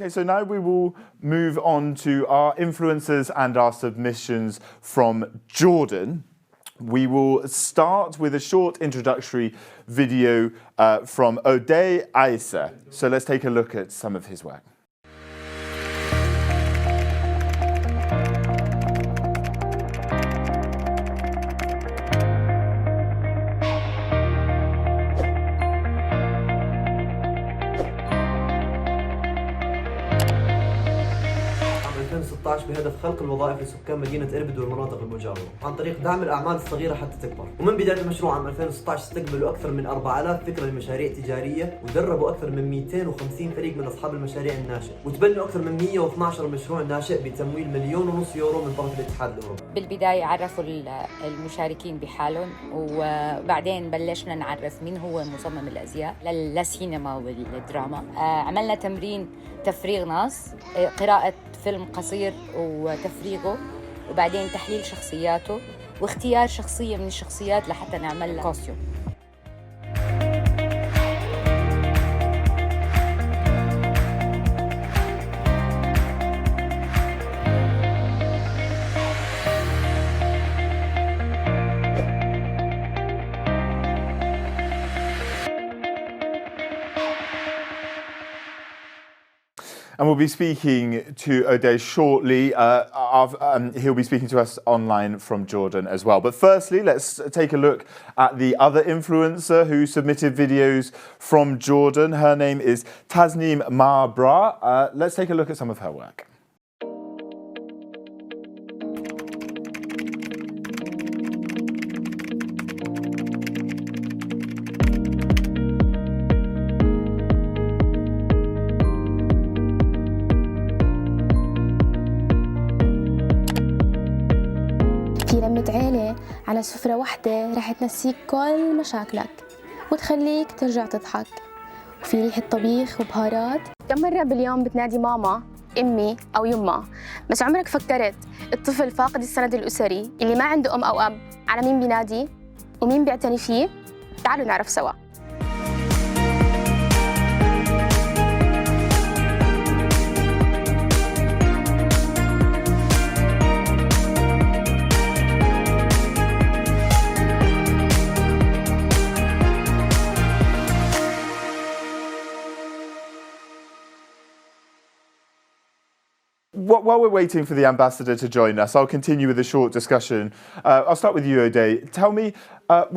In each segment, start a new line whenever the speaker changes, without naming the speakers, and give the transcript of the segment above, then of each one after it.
Okay, so now we will move on to our influencers and our submissions from Jordan. We will start with a short introductory video from Oday Essa. So let's take a look at some of his work.
بهدف خلق الوظائف لسكان مدينة إربد والمناطق المجاورة عن طريق دعم الأعمال الصغيرة حتى تكبر. ومن بداية المشروع عام 2016 استقبلوا أكثر من 4000 فكرة لمشاريع تجارية ودربوا أكثر من 250 فريق من أصحاب المشاريع الناشئة وتبنوا أكثر من 112 مشروع ناشئ بتمويل 1.5 مليون يورو من طرف الاتحاد الأوروبي.
بالبداية عرفوا المشاركين بحالهم وبعدين بلشنا نعرف مين هو مصمم الأزياء للسينما والدراما. عملنا تمرين تفريغ نص، قراءة فيلم قصير وتفريغه، وبعدين تحليل شخصياته واختيار شخصية من الشخصيات لحتى نعمل كوستيوم.
And we'll be speaking to Oday shortly. He'll be speaking to us online from Jordan as well. But firstly, let's take a look at the other influencer who submitted videos from Jordan. Her name is Tasneem Marbra. Let's take a look at some of her work.
لمة عيلة على سفرة واحدة رح تنسيك كل مشاكلك وتخليك ترجع تضحك، وفي ريحة طبيخ وبهارات. كم مرة باليوم بتنادي ماما، أمي أو يما، بس عمرك فكرت الطفل فاقد السند الأسري اللي ما عنده أم أو أب على مين بينادي ومين بيعتني فيه؟ تعالوا نعرف سوا.
While we're waiting for the ambassador to join us, I'll continue with a short discussion. I'll start with you, Oday. Tell me,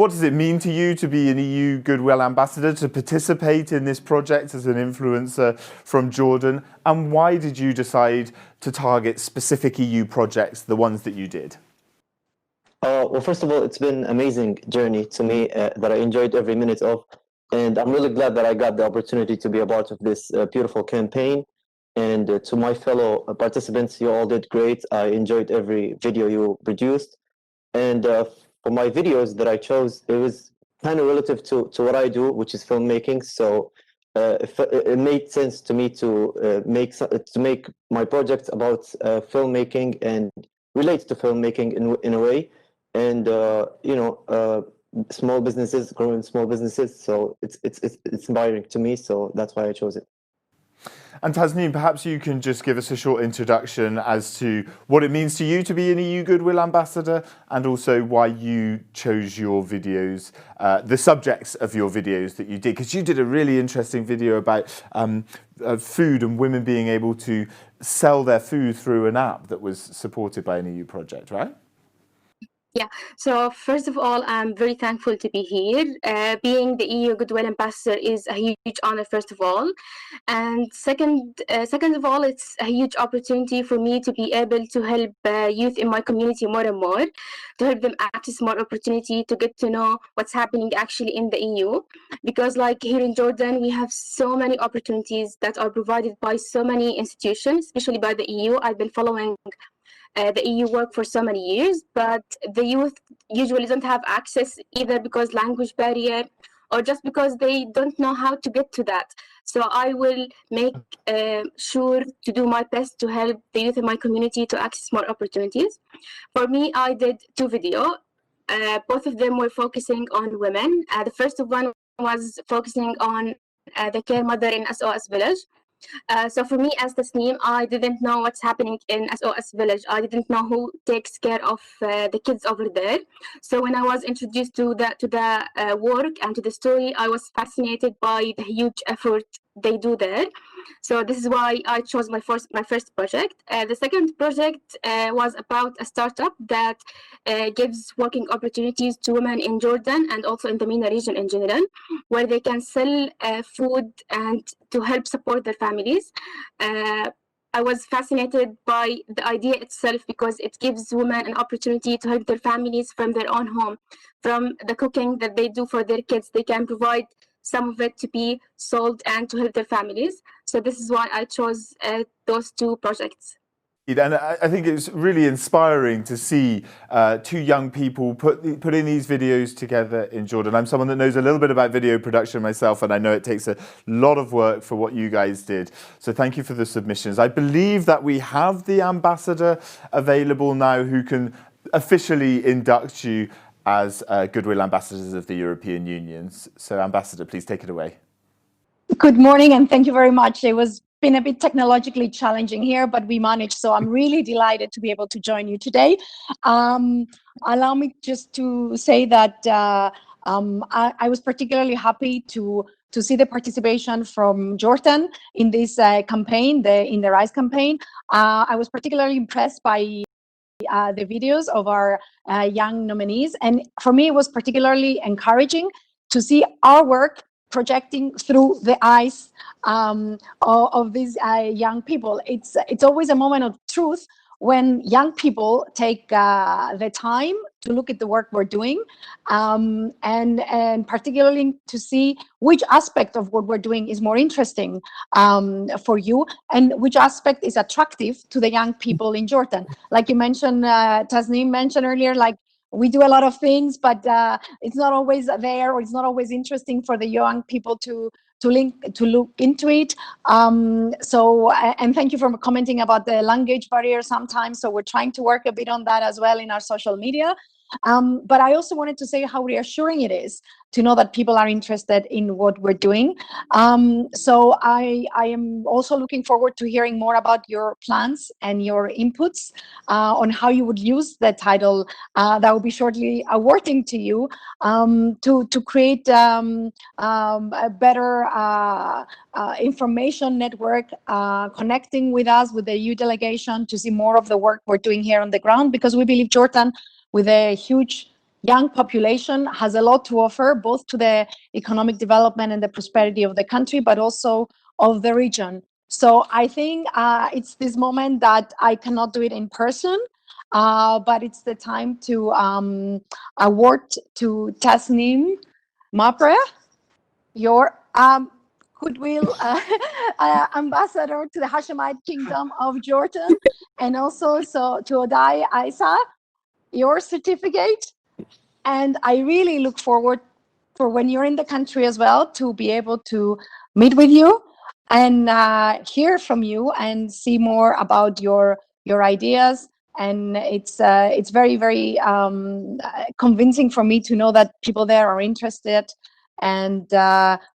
what does it mean to you to be an EU Goodwill ambassador, to participate in this project as an influencer from Jordan, and why did you decide to target specific EU projects, the ones that you did?
Well, first of all, it's been an amazing journey to me that I enjoyed every minute of, and I'm really glad that I got the opportunity to be a part of this beautiful campaign. And to my fellow participants, you all did great. I enjoyed every video you produced. And for my videos that I chose, it was kind of relative to what I do, which is filmmaking. So it made sense to me to make my project about filmmaking and relate to filmmaking in a way. And small businesses, growing small businesses. So it's inspiring to me. So that's why I chose it.
And Tasneem, perhaps you can just give us a short introduction as to what it means to you to be an EU Goodwill ambassador, and also why you chose your videos, the subjects of your videos that you did, because you did a really interesting video about food and women being able to sell their food through an app that was supported by an EU project, right?
Yeah, so first of all, I'm very thankful to be here. Being the EU Goodwill Ambassador is a huge honor, first of all. And second of all, it's a huge opportunity for me to be able to help youth in my community more and more, to help them access more opportunity, to get to know what's happening actually in the EU. Because like here in Jordan, we have so many opportunities that are provided by so many institutions, especially by the EU. I've been following the EU work for so many years, but the youth usually don't have access either because language barrier or just because they don't know how to get to that. So I will make sure to do my best to help the youth in my community to access more opportunities. For me, I did 2 videos. Both of them were focusing on women. The first one was focusing on the care mother in SOS village. So for me as Tasneem, I didn't know what's happening in SOS village. I didn't know who takes care of the kids over there. So when I was introduced to the work and to the story, I was fascinated by the huge effort they do there. So this is why I chose my first project. The second project was about a startup that gives working opportunities to women in Jordan and also in the MENA region in general, where they can sell food and to help support their families. I was fascinated by the idea itself because it gives women an opportunity to help their families from their own home. From the cooking that they do for their kids, they can provide some of it to be sold and to help their families. So this is why I chose those two projects.
And I think it's really inspiring to see two young people putting these videos together in Jordan. I'm someone that knows a little bit about video production myself, and I know it takes a lot of work for what you guys did. So thank you for the submissions. I believe that we have the ambassador available now who can officially induct you as Goodwill Ambassadors of the European Union. So Ambassador, please take it away.
Good morning, and thank you very much. It was been a bit technologically challenging here, but we managed. So I'm really delighted to be able to join you today. Allow me just to say that I was particularly happy to see the participation from Jordan in this campaign, in the RISE campaign. I was particularly impressed by the videos of our young nominees. And for me, it was particularly encouraging to see our work projecting through the eyes of these young people. It's always a moment of truth when young people take the time to look at the work we're doing, and particularly to see which aspect of what we're doing is more interesting for you, and which aspect is attractive to the young people in Jordan. Like you mentioned, Tasneem mentioned earlier, like we do a lot of things, but it's not always there, or it's not always interesting for the young people to look into it. And thank you for commenting about the language barrier sometimes. So we're trying to work a bit on that as well in our social media. But I also wanted to say how reassuring it is to know that people are interested in what we're doing. So I am also looking forward to hearing more about your plans and your inputs on how you would use the title that will be shortly awarding to you to create a better information network, connecting with us, with the EU delegation, to see more of the work we're doing here on the ground, because we believe Jordan, with a huge young population, has a lot to offer, both to the economic development and the prosperity of the country, but also of the region. So I think it's this moment that I cannot do it in person, but it's the time to award to Tasneem Mapre, your Goodwill Ambassador to the Hashemite Kingdom of Jordan, and also to Oday Essa, your certificate. And I really look forward for when you're in the country as well to be able to meet with you and hear from you and see more about your ideas. And it's very, very convincing for me to know that people there are interested and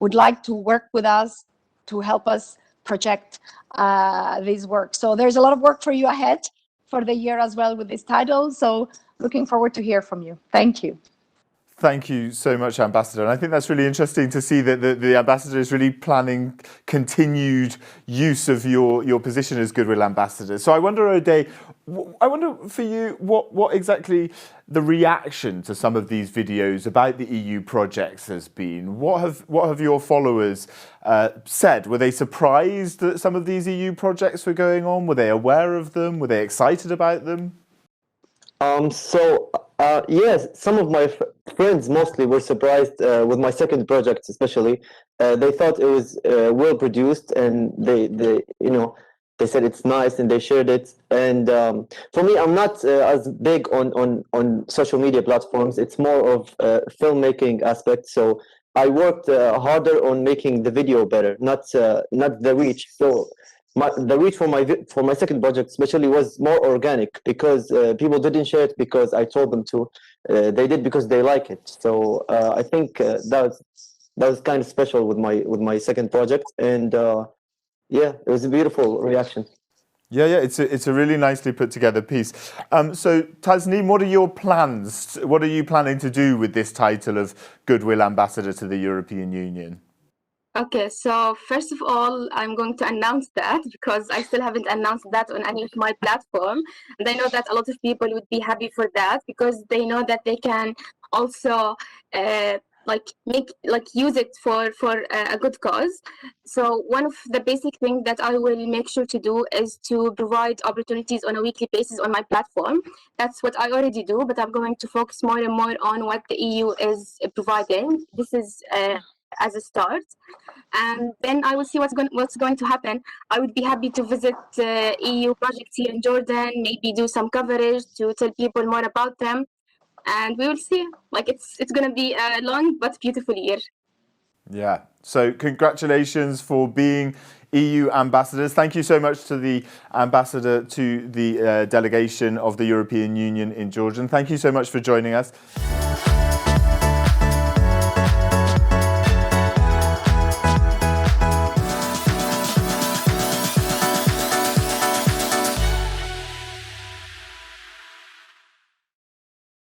would like to work with us to help us project this work. So there's a lot of work for you ahead for the year as well with this title. So looking forward to hear from you. Thank you.
Thank you so much, Ambassador. And I think that's really interesting to see that the Ambassador is really planning continued use of your position as Goodwill Ambassador. So I wonder, Oday, for you, what exactly the reaction to some of these videos about the EU projects has been? What have your followers said? Were they surprised that some of these EU projects were going on? Were they aware of them? Were they excited about them?
Yes, some of my friends mostly were surprised with my second project, especially. They thought it was well produced, and they said it's nice, and they shared it. And for me, I'm not as big on social media platforms. It's more of filmmaking aspect. So I worked harder on making the video better, not the reach. So the reach for my second project especially was more organic, because people didn't share it because I told them to. They did because they like it. So I think that was kind of special with my second project. And Yeah, it was a beautiful reaction.
Yeah, it's a really nicely put together piece. So Tasneem, what are your plans? What are you planning to do with this title of Goodwill Ambassador to the European Union?
Okay, so first of all, I'm going to announce that because I still haven't announced that on any of my platform. And I know that a lot of people would be happy for that because they know that they can also use it for a good cause. So one of the basic things that I will make sure to do is to provide opportunities on a weekly basis on my platform. That's what I already do, but I'm going to focus more and more on what the EU is providing. This is as a start, and then I will see what's going to happen. I would be happy to visit EU projects here in Jordan, maybe do some coverage to tell people more about them, and we will see. Like it's going to be a long but beautiful year.
Yeah. So congratulations for being EU ambassadors. Thank you so much to the ambassador to the delegation of the European Union in Jordan. Thank you so much for joining us.